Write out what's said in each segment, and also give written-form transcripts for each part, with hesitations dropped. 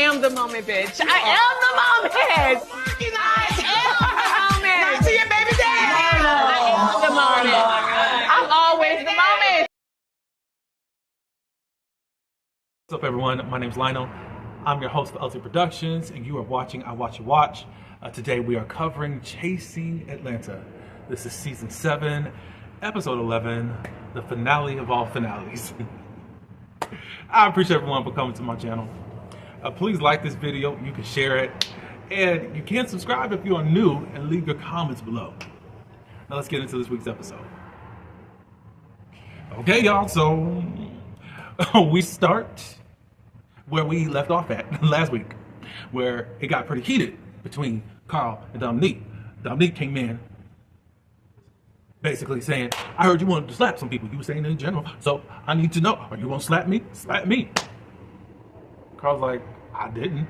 am the moment, bitch. I am the moment. I am the moment. Not to your baby daddy. I am the moment. I'm always the moment. What's up, everyone? My name's Lionel. I'm your host for LT Productions, and you are watching I Watch You Watch. Today we are covering Chasing Atlanta. This is season 7, episode 11, the finale of all finales. I appreciate everyone for coming to my channel. Please like this video, you can share it, and you can subscribe if you are new and leave your comments below. Now let's get into this week's episode. Okay, y'all, so we start where we left off at last week, where it got pretty heated between Carl and Dominique. Dominique came in basically saying, I heard you wanted to slap some people. You were saying in general, so I need to know, are you gonna slap me? Slap me. Carl's like, I didn't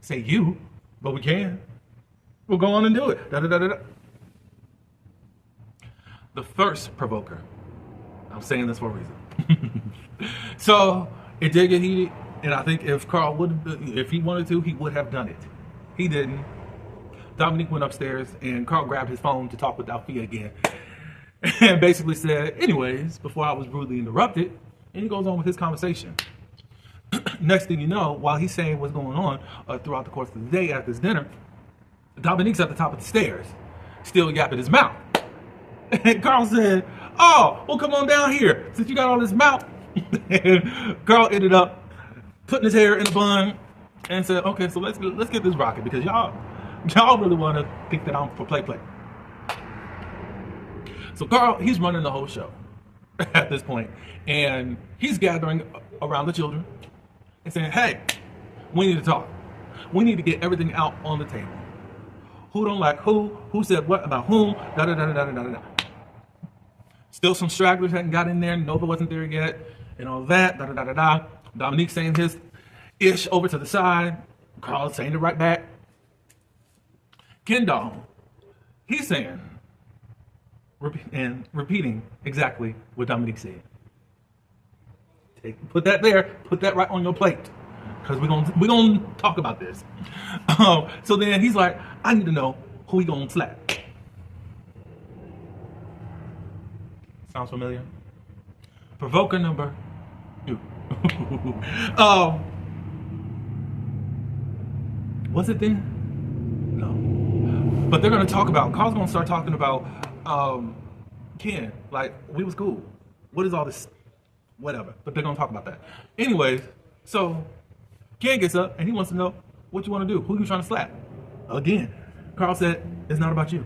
say you, but we can. We'll go on and do it. Da, da, da, da, da. The first provoker. I'm saying this for a reason. So it did get heated, and I think if Carl would, if he wanted to, he would have done it. He didn't. Dominique went upstairs, and Carl grabbed his phone to talk with Althea again, and basically said, anyways, before I was rudely interrupted, and he goes on with his conversation. Next thing you know, while he's saying what's going on throughout the course of the day at this dinner, Dominique's at the top of the stairs, still yapping his mouth. And Carl said, oh, well, come on down here, since you got all this mouth. And Carl ended up putting his hair in a bun and said, okay, so let's get this rocking, because y'all really want to think that I'm for play. So Carl, he's running the whole show at this point, and he's gathering around the children and saying, hey, we need to talk. We need to get everything out on the table. Who don't like who said what about whom, da da da da da da da. Still some stragglers hadn't got in there, Nova wasn't there yet, and all that, da da da da da. Dominique saying his ish over to the side, Carl saying it right back. Kendall, he's saying and repeating exactly what Dominique said. Put that there, put that right on your plate, because we're gonna talk about this. So then he's like, I need to know who he gonna slap. Sounds familiar? Provoker number 2. Was it then? No. But they're gonna talk about, Carl's gonna start talking about Ken, like, we was cool. What is all this? Whatever. But they're gonna talk about that. Anyways, so Ken gets up and he wants to know what you want to do. Who you trying to slap? Again, Carl said, it's not about you.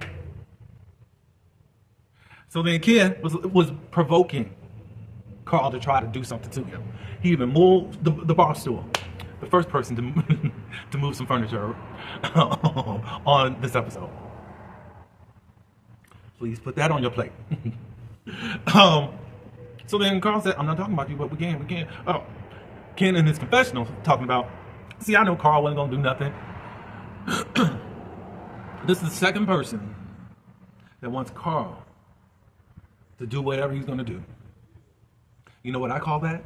So then Ken was provoking Carl to try to do something to him. He even moved the bar stool. The first person to move some furniture on this episode. Please put that on your plate. So then Carl said, I'm not talking about you, but we can. Oh, Ken in his confessional talking about, see, I know Carl wasn't gonna do nothing. This is the second person that wants Carl to do whatever he's gonna do. You know what I call that?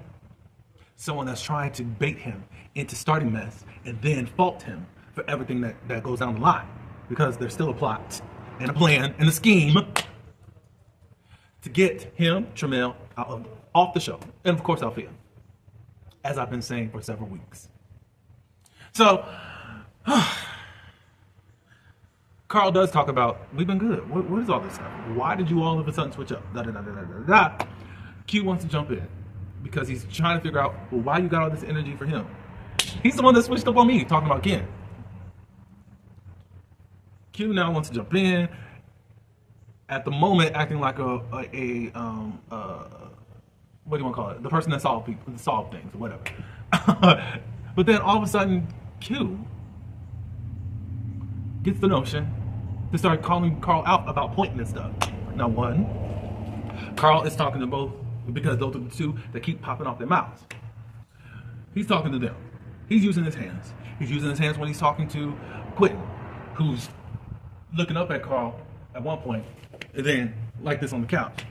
Someone that's trying to bait him into starting mess and then fault him for everything that goes down the line, because there's still a plot and a plan and a scheme to get him, Tramel, off the show. And of course, Althea, as I've been saying for several weeks. So, Carl does talk about, we've been good. What is all this stuff? Why did you all of a sudden switch up? Da, da, da, da, da, da, da. Q wants to jump in because he's trying to figure out, well, why you got all this energy for him? He's the one that switched up on me, talking about Ken. Q now wants to jump in. At the moment, acting like what do you want to call it? The person that solve things or whatever. But then all of a sudden, Q gets the notion to start calling Carl out about pointing and stuff. Now, one, Carl is talking to both because those are the two that keep popping off their mouths. He's talking to them. He's using his hands. He's using his hands when he's talking to Quentin, who's looking up at Carl at one point, and then like this on the couch.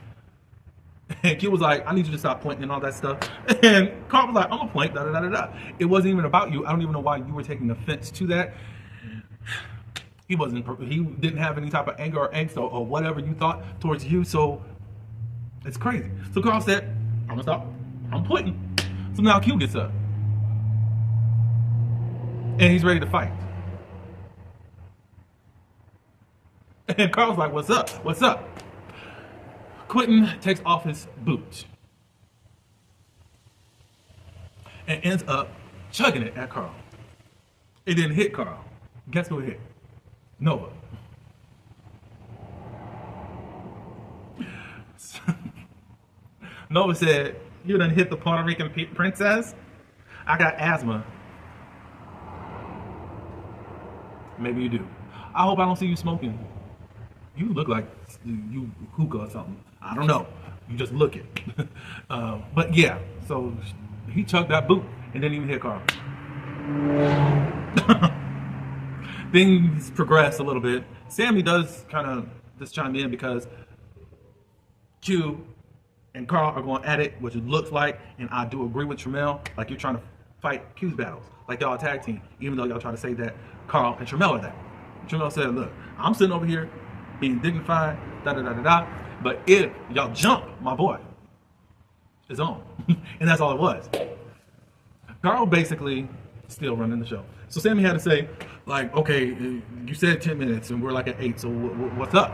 And Q was like, I need you to stop pointing and all that stuff. And Carl was like, I'm gonna point, da da da da da. It wasn't even about you. I don't even know why you were taking offense to that. He didn't have any type of anger or angst or whatever you thought towards you. So it's crazy. So Carl said, I'm gonna stop. I'm pointing. So now Q gets up. And he's ready to fight. And Carl's like, what's up? What's up? Quentin takes off his boot and ends up chugging it at Carl. It didn't hit Carl. Guess who it hit? Nova. Nova said, you done hit the Puerto Rican princess? I got asthma. Maybe you do. I hope I don't see you smoking. You look like you hookah or something. I don't know. You just look it. But yeah, so he chugged that boot and didn't even hit Carl. Things progress a little bit. Sammy does kind of just chime in because Q and Carl are going at it, which it looks like, and I do agree with Tramel, like you're trying to fight Q's battles, like y'all a tag team, even though y'all try to say that Carl and Tramel are that. Tramel said, look, I'm sitting over here being dignified, da da da da da, but if y'all jump, my boy is on. And that's all it was. Carl basically still running the show. So Sammy had to say, like, okay, you said 10 minutes and we're like at 8, so what's up?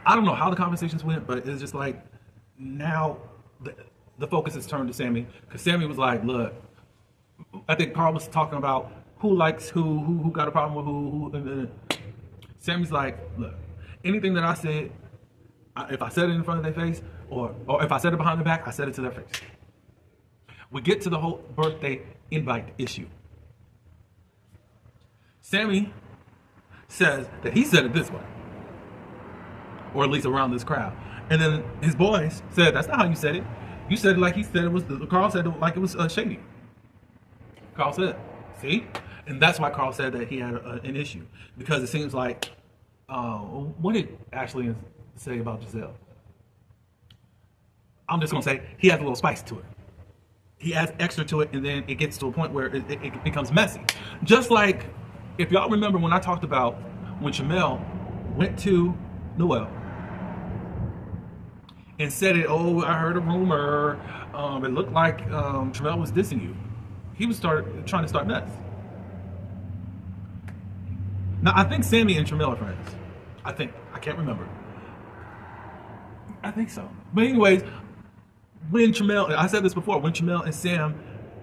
I don't know how the conversations went, but it's just like, now the focus is turned to Sammy, because Sammy was like, look, I think Carl was talking about who likes who got a problem with who. Sammy's like, look, anything that I said, if I said it in front of their face, or if I said it behind their back, I said it to their face. We get to the whole birthday invite issue. Sammy says that he said it this way, or at least around this crowd. And then his boys said, that's not how you said it. You said it like he said it was, Carl said it like it was shady. Carl said, see? And that's why Carl said that he had an issue. Because it seems like, what did Ashley say about Giselle? I'm just going to say, he has a little spice to it. He adds extra to it, and then it gets to a point where it becomes messy. Just like, if y'all remember when I talked about when Tramel went to Noel and said it, oh, I heard a rumor, it looked like Tramel was dissing you. He was trying to start mess. Now, I think Sammy and Tramel are friends. I can't remember. I think so. But anyways, when Tramel, I said this before, when Tramel and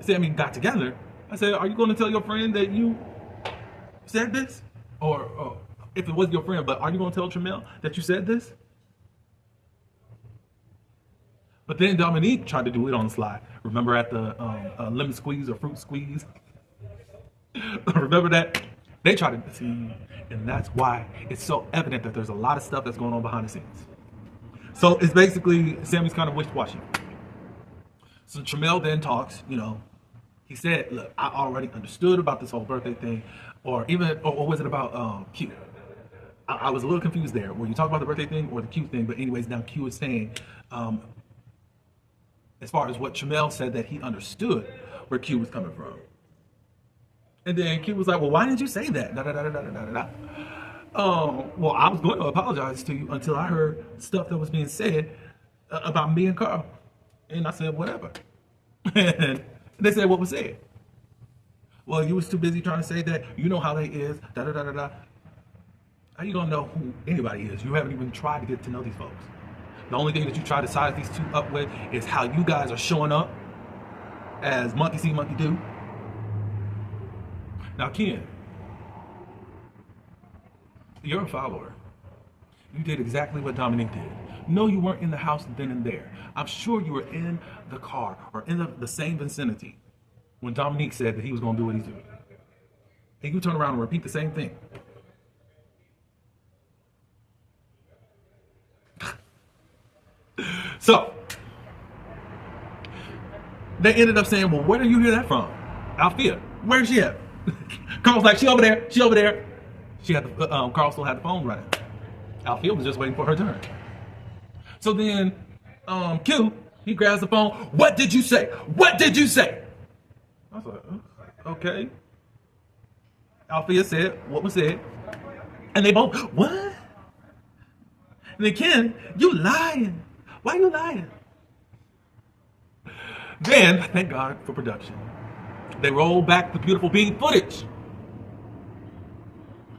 Sammy got together, I said, are you going to tell your friend that you said this? Or if it was your friend, but are you going to tell Tramel that you said this? But then Dominique tried to do it on the slide. Remember at the lemon squeeze or fruit squeeze? Remember that? They tried to see, and that's why it's so evident that there's a lot of stuff that's going on behind the scenes. So it's basically, Sammy's kind of wishy-washy. So Tramel then talks, he said, look, I already understood about this whole birthday thing, or was it about Q? I was a little confused there. Were you talking about the birthday thing or the Q thing? But anyways, now Q is saying, as far as what Tramel said, that he understood where Q was coming from. And then Q was like, well, why didn't you say that? Well, I was going to apologize to you until I heard stuff that was being said about me and Carl. And I said, whatever. And they said, what was said? Well, you was too busy trying to say that, you know how they is, How you gonna know who anybody is? You haven't even tried to get to know these folks. The only thing that you try to size these two up with is how you guys are showing up as monkey see, monkey do. Now, Ken, you're a follower. You did exactly what Dominique did. No, you weren't in the house then and there. I'm sure you were in the car or in the same vicinity when Dominique said that he was going to do what he's doing. And you turn around and repeat the same thing. So, they ended up saying, well, where did you hear that from? Althea, where's she at? Carl's like, she over there, She had Carl still had the phone running. Althea was just waiting for her turn. So then, Q, he grabs the phone. What did you say? What did you say? I was like, okay. Althea said what was said. And they both, what? And then Ken, you lying. Why you lying? Then, thank God for production, they rolled back the beautiful bean footage.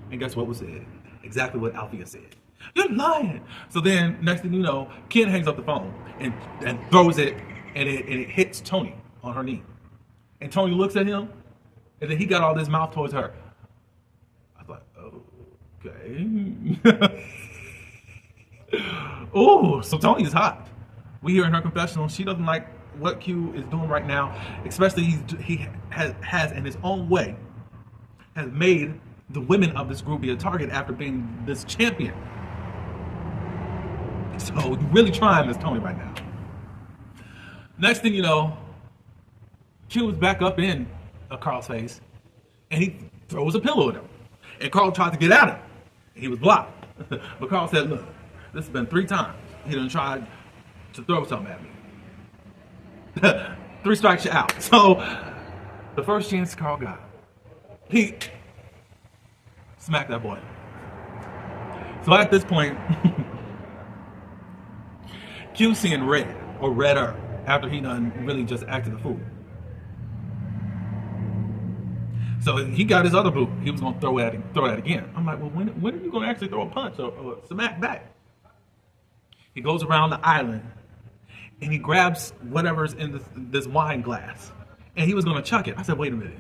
And guess what was said? Exactly what Althea said. You're lying. So then, next thing you know, Ken hangs up the phone and throws it, and it hits Tony on her knee. And Tony looks at him, and then he got all this mouth towards her. I thought, okay. Oh, so Tony is hot. We hear in her confessional, she doesn't like what Q is doing right now, especially he has in his own way, has made the women of this group be a target after being this champion. So you're really trying this Tony right now. Next thing you know, Q is back up in Carl's face, and he throws a pillow at him. And Carl tried to get at him. He was blocked. But Carl said, look, this has been 3 times. He done tried to throw something at me. 3 strikes, you're out. So the first chance Carl got, he smacked that boy. So at this point, Q seeing red, or redder, after he done really just acted a fool. So he got his other boot. He was gonna throw that again. I'm like, well, when are you gonna actually throw a punch or smack back? He goes around the island and he grabs whatever's in this wine glass, and he was gonna chuck it. I said, wait a minute.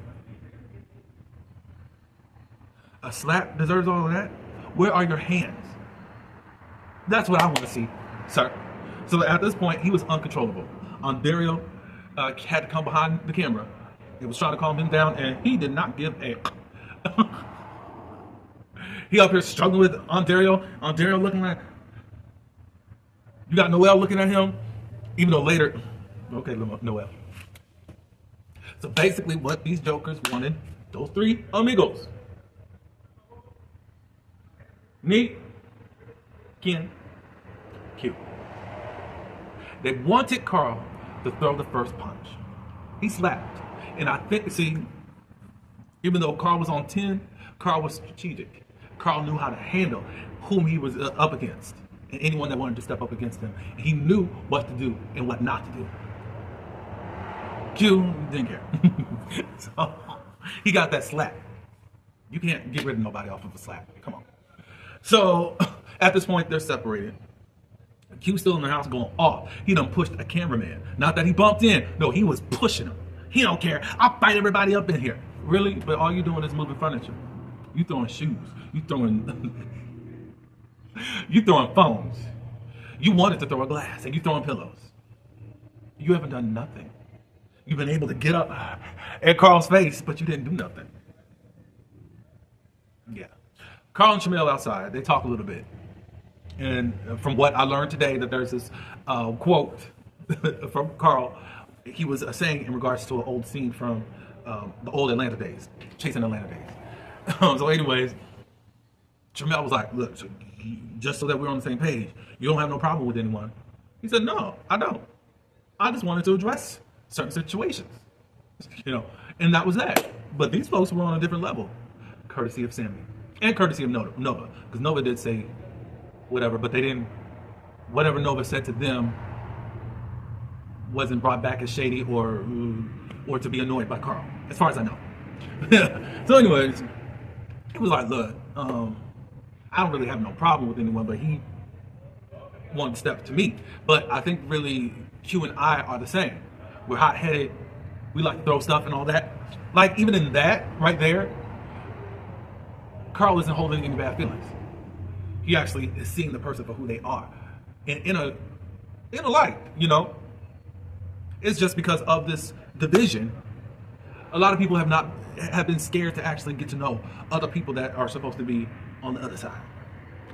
A slap deserves all of that? Where are your hands? That's what I want to see, sir. So at this point, he was uncontrollable. Ontario had to come behind the camera. He was trying to calm him down, and he did not give a. He up here struggling with Ontario. Ontario looking like. You got Noel looking at him, even though later. Okay, Noel. So basically, what these jokers wanted, those 3 amigos. Neat, Ken, Q. They wanted Carl to throw the first punch. He slapped. And I think, see, even though Carl was on 10, Carl was strategic. Carl knew how to handle whom he was up against and anyone that wanted to step up against him. He knew what to do and what not to do. Q didn't care. So he got that slap. You can't get rid of nobody off of a slap. Come on. So at this point, they're separated. Q's still in the house going off. He done pushed a cameraman. Not that he bumped in. No, he was pushing him. He don't care. I'll fight everybody up in here. Really? But all you doing is moving furniture. You throwing shoes. You throwing you throwing phones. You wanted to throw a glass and you throwing pillows. You haven't done nothing. You've been able to get up at Carl's face, but you didn't do nothing. Yeah. Carl and Shamel outside, they talk a little bit. And from what I learned today, that there's this quote from Carl. He was saying in regards to an old scene from the old Atlanta days, Chasing Atlanta days. So anyways, Shamel was like, look, so just so that we're on the same page, you don't have no problem with anyone. He said, no, I don't. I just wanted to address certain situations, and that was that. But these folks were on a different level, courtesy of Sammy and courtesy of Nova, because Nova did say whatever, but they didn't. Whatever Nova said to them wasn't brought back as shady or to be annoyed by Carl, as far as I know. So anyways, he was like, look, I don't really have no problem with anyone, but he wanted to step to me. But I think really Q and I are the same. We're hot-headed. We like to throw stuff and all that. Like, even in that right there, Carl isn't holding any bad feelings. He actually is seeing the person for who they are. And in a light, It's just because of this division, a lot of people have been scared to actually get to know other people that are supposed to be on the other side.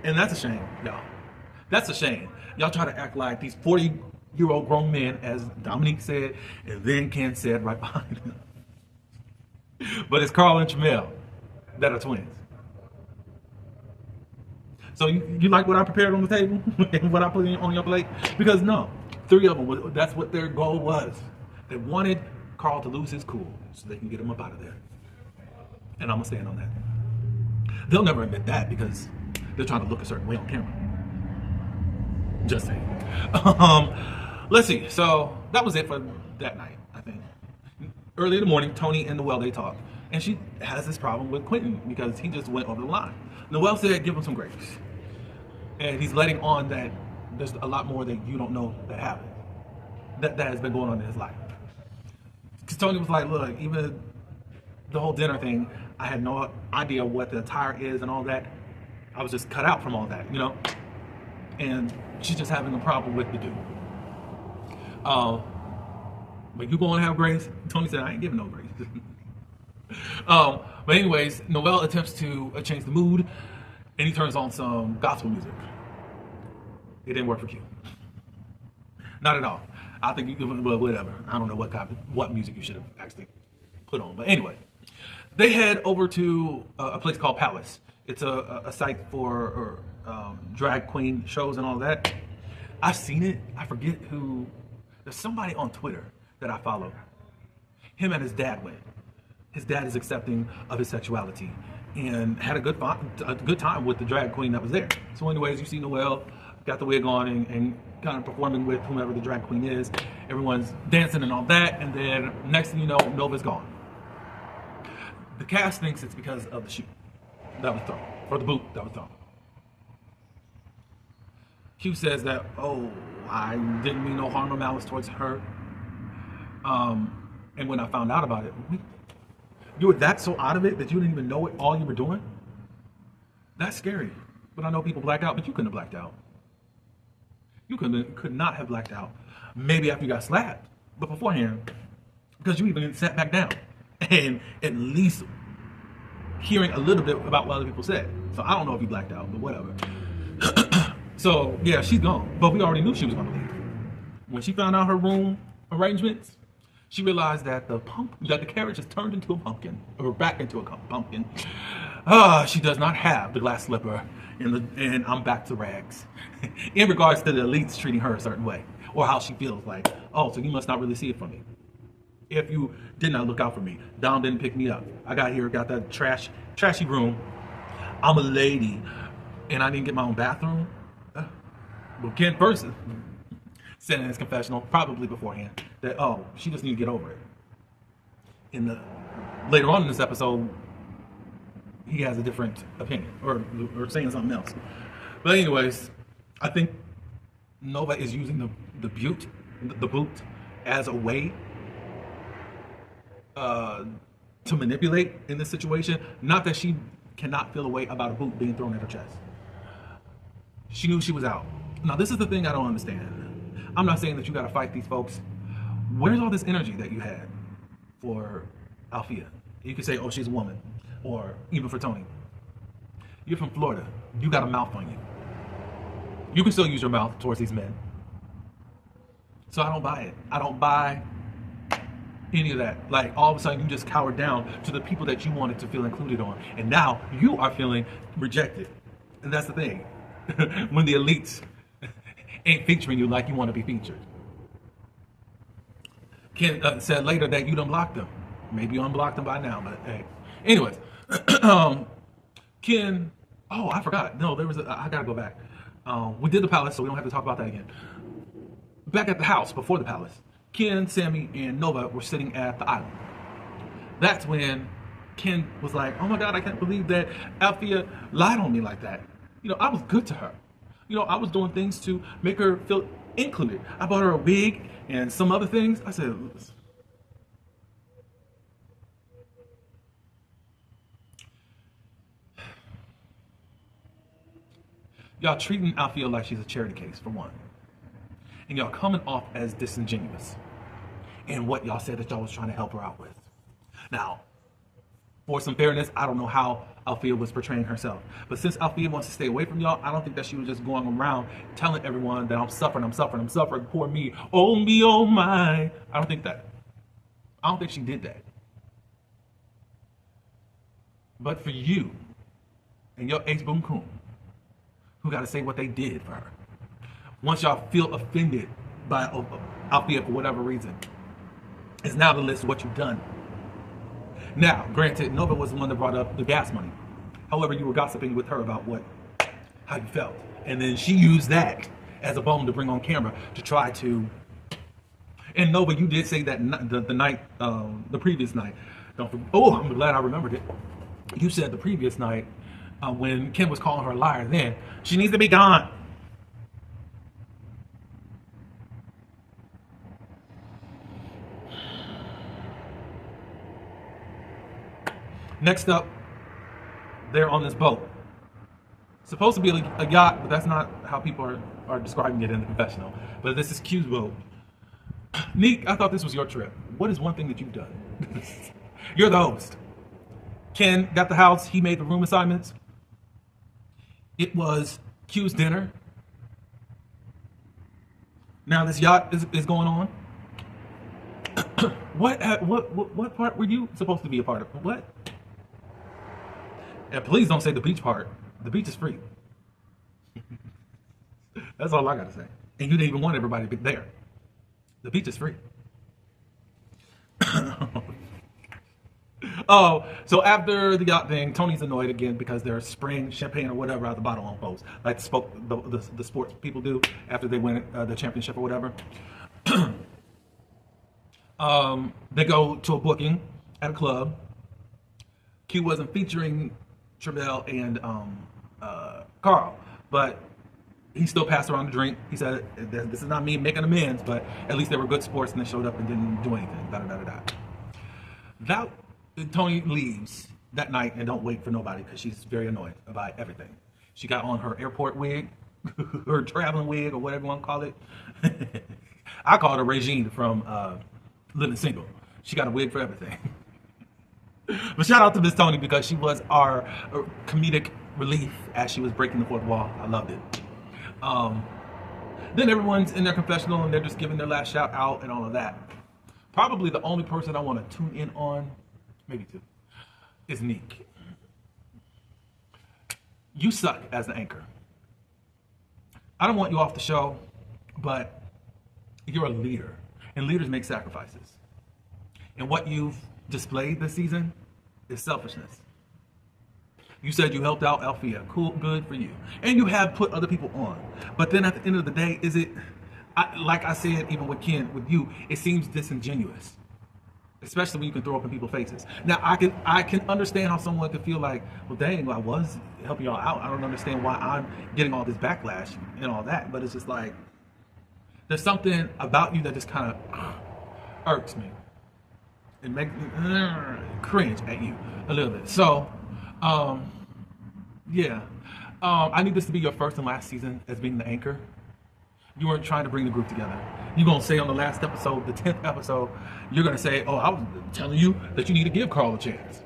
And that's a shame, y'all. That's a shame. Y'all try to act like these 40-year-old grown men, as Dominique said, and then Ken said right behind him. But it's Carl and Shamel that are twins. So you like what I prepared on the table and what I put on your plate? Because no, 3 of them, that's what their goal was. They wanted Carl to lose his cool so they can get him up out of there. And I'm going to stand on that. They'll never admit that because they're trying to look a certain way on camera. Just saying. Let's see. So that was it for that night, I think. Early in the morning, Tony and Noelle, they talk. And she has this problem with Quentin because he just went over the line. Noelle said, give him some grace. And he's letting on that there's a lot more that you don't know that happened. That has been going on in his life. Because Tony was like, look, even the whole dinner thing, I had no idea what the attire is and all that. I was just cut out from all that, you know? And she's just having a problem with the dude. But you gonna have grace? Tony said, I ain't giving no grace. But anyways, Noelle attempts to change the mood, and he turns on some gospel music. It didn't work for Q. Not at all. I think well, whatever. I don't know what music you should have actually put on. But anyway, they head over to a place called Palace. It's a site for drag queen shows and all that. I've seen it. I forget who. There's somebody on Twitter that I follow. Him and his dad went. His dad is accepting of his sexuality and had a good time with the drag queen that was there. So anyways, you see Noelle got the wig on and kind of performing with whomever the drag queen is. Everyone's dancing and all that, and then next thing you know, Nova's gone. The cast thinks it's because of the shoe that was thrown, or the boot that was thrown. Q says that, oh, I didn't mean no harm or malice towards her. And when I found out about it, you were that so out of it that you didn't even know it all you were doing? That's scary. But I know people black out, but you couldn't have blacked out. You could not have blacked out. Maybe after you got slapped, but beforehand, because you even sat back down and at least hearing a little bit about what other people said. So I don't know if you blacked out, but whatever. So yeah, she's gone. But we already knew she was going to leave. When she found out her room arrangements, she realized that the carriage has turned into a pumpkin, or back into a pumpkin. She does not have the glass slipper, and I'm back to rags. In regards to the elites treating her a certain way, or how she feels like, oh, so you must not really see it for me. If you did not look out for me, Dom didn't pick me up. I got here, got that trashy room. I'm a lady, and I didn't get my own bathroom. Well, Ken first said in his confessional, probably beforehand, that, oh, she just need to get over it. Later on in this episode, he has a different opinion, or saying something else. But anyways, I think Nova is using the boot as a way to manipulate in this situation. Not that she cannot feel a way about a boot being thrown at her chest. She knew she was out. Now, this is the thing I don't understand. I'm not saying that you got to fight these folks. Where's all this energy that you had for Althea? You could say, oh, she's a woman. Or even for Tony. You're from Florida. You got a mouth on you. You can still use your mouth towards these men. So I don't buy it. I don't buy any of that. Like, all of a sudden, you just cowered down to the people that you wanted to feel included on. And now you are feeling rejected. And that's the thing. When the elites ain't featuring you like you want to be featured. Ken said later that you done blocked them. Maybe you unblocked them by now, but hey. Anyways, Ken, oh, I forgot. No, I gotta go back. We did the palace, so we don't have to talk about that again. Back at the house, before the palace, Ken, Sammy, and Nova were sitting at the island. That's when Ken was like, oh my God, I can't believe that Althea lied on me like that. You know, I was good to her. You know, I was doing things to make her feel included. I bought her a wig and some other things. I said, y'all treating Althea like she's a charity case, for one. And y'all coming off as disingenuous in what y'all said that y'all was trying to help her out with. Now, for some fairness, I don't know how Althea was portraying herself. But since Althea wants to stay away from y'all, I don't think that she was just going around telling everyone that I'm suffering, poor me, oh my. I don't think that. I don't think she did that. But for you and your ex boom coon who got to say what they did for her. Once y'all feel offended by Althea for whatever reason, it's now the list of what you've done. Now, granted, Nova was the one that brought up the gas money. However, you were gossiping with her about how you felt. And then she used that as a bone to bring on camera to try to. And Nova, you did say that the previous night. I'm glad I remembered it. You said the previous night when Kim was calling her a liar, then she needs to be gone. Next up, they're on this boat. Supposed to be a yacht, but that's not how people are describing it in the confessional. But this is Q's boat. Neek, I thought this was your trip. What is one thing that you've done? You're the host. Ken got the house. He made the room assignments. It was Q's dinner. Now this yacht is going on. What part were you supposed to be a part of? What? And please don't say the beach part. The beach is free. That's all I gotta say. And you didn't even want everybody to be there. The beach is free. Oh, so after the yacht thing, Tony's annoyed again because they're spraying champagne or whatever out the bottle on post, like the sports people do after they win the championship or whatever. They go to a booking at a club. Q wasn't featuring Tramel and Carl, but he still passed around the drink. He said, "This is not me making amends, but at least they were good sports and they showed up and didn't do anything." That Tony leaves that night and don't wait for nobody because she's very annoyed about everything. She got on her airport wig, her traveling wig, or whatever you want to call it. I call her Regine from Living Single. She got a wig for everything. But shout out to Miss Tony because she was our comedic relief as she was breaking the fourth wall. I loved it. Then everyone's in their confessional and they're just giving their last shout out and all of that. Probably the only person I want to tune in on, maybe two, is Neek. You suck as the anchor. I don't want you off the show, but you're a leader, and leaders make sacrifices. And what you've displayed this season is selfishness. You said you helped out Althea. Cool, good for you. And you have put other people on. But then at the end of the day, like I said, even with Ken, with you, it seems disingenuous. Especially when you can throw up in people's faces. Now, I can understand how someone could feel like, well, dang, I was helping y'all out. I don't understand why I'm getting all this backlash and all that. But it's just like, there's something about you that just kind of irks me. It makes me cringe at you a little bit. So, yeah. I need this to be your first and last season as being the anchor. You weren't trying to bring the group together. You're going to say on the last episode, the 10th episode, you're going to say, oh, I was telling you that you need to give Carl a chance.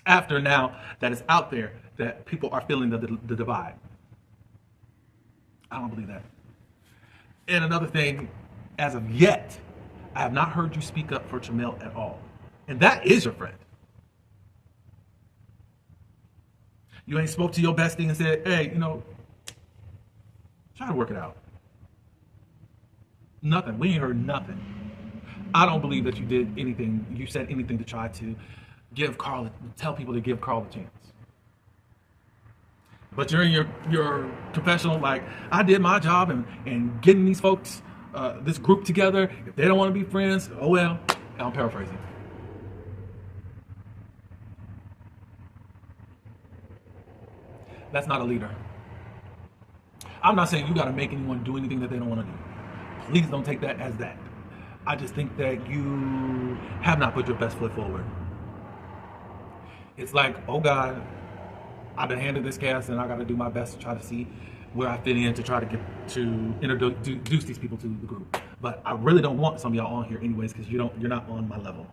After now that it's out there that people are feeling the divide. I don't believe that. And another thing, as of yet, I have not heard you speak up for Tramel at all. And that is your friend. You ain't spoke to your bestie and said, hey, try to work it out. Nothing. We ain't heard nothing. I don't believe that you did anything, you said anything to try to tell people to give Carl a chance. But you're in your confessional, like, I did my job and getting these folks, this group together. If they don't want to be friends, oh well. I'm paraphrasing. That's not a leader. I'm not saying you got to make anyone do anything that they don't want to do. Please don't take that as that. I just think that you have not put your best foot forward. It's like, oh God, I've been handed this cast and I got to do my best to try to see where I fit in to try to introduce these people to the group. But I really don't want some of y'all on here anyways because you're not on my level.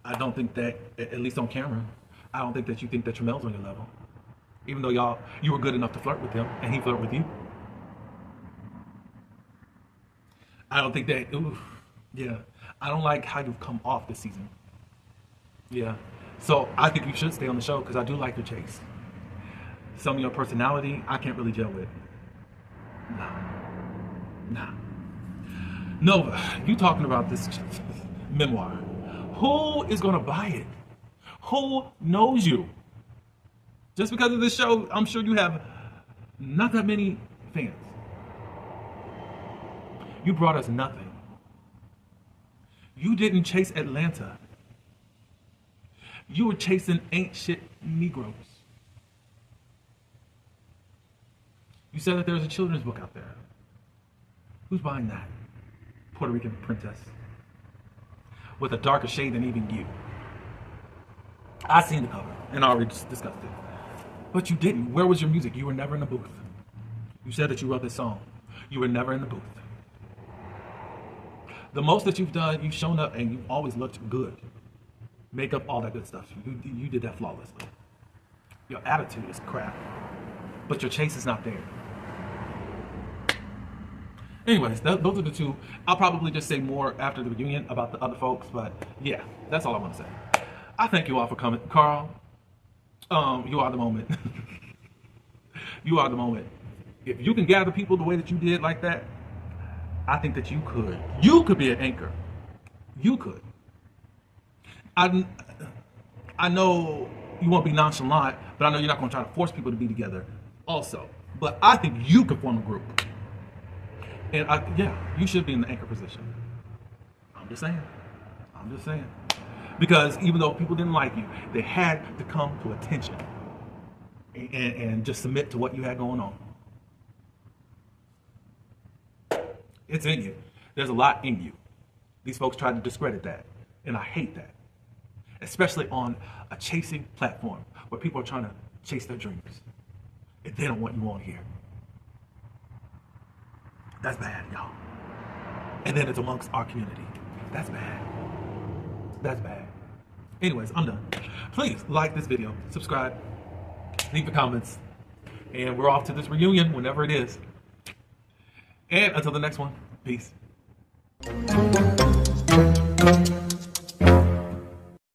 I don't think that, at least on camera, I don't think that you think that Tramel's on your level. Even though you were good enough to flirt with him and he flirted with you. I don't think that, I don't like how you've come off this season. Yeah, So I think you should stay on the show because I do like your chase. Some of your personality, I can't really gel with. Nah. Nova, you talking about this memoir. Who is going to buy it? Who knows you? Just because of this show, I'm sure you have not that many fans. You brought us nothing. You didn't chase Atlanta. You were chasing ain't shit Negroes. You said that there's a children's book out there. Who's buying that? Puerto Rican princess. With a darker shade than even you. I seen the cover and I already discussed it. But you didn't. Where was your music? You were never in the booth. You said that you wrote this song. You were never in the booth. The most that you've done, you've shown up and you've always looked good. Makeup, all that good stuff. You did that flawlessly. Your attitude is crap. But your chase is not there. Anyways, those are the two. I'll probably just say more after the reunion about the other folks, but yeah, that's all I want to say. I thank you all for coming. Carl, you are the moment. You are the moment. If you can gather people the way that you did like that, I think that you could. You could be an anchor. You could. I know you won't be nonchalant, but I know you're not going to try to force people to be together also. But I think you could form a group. And yeah, you should be in the anchor position. I'm just saying. Because even though people didn't like you, they had to come to attention and just submit to what you had going on. It's in you. There's a lot in you. These folks tried to discredit that, and I hate that. Especially on a chasing platform where people are trying to chase their dreams. And they don't want you on here. That's bad, y'all. And then it's amongst our community. That's bad. That's bad. Anyways, I'm done. Please like this video, subscribe, leave the comments, and we're off to this reunion whenever it is. And until the next one, peace.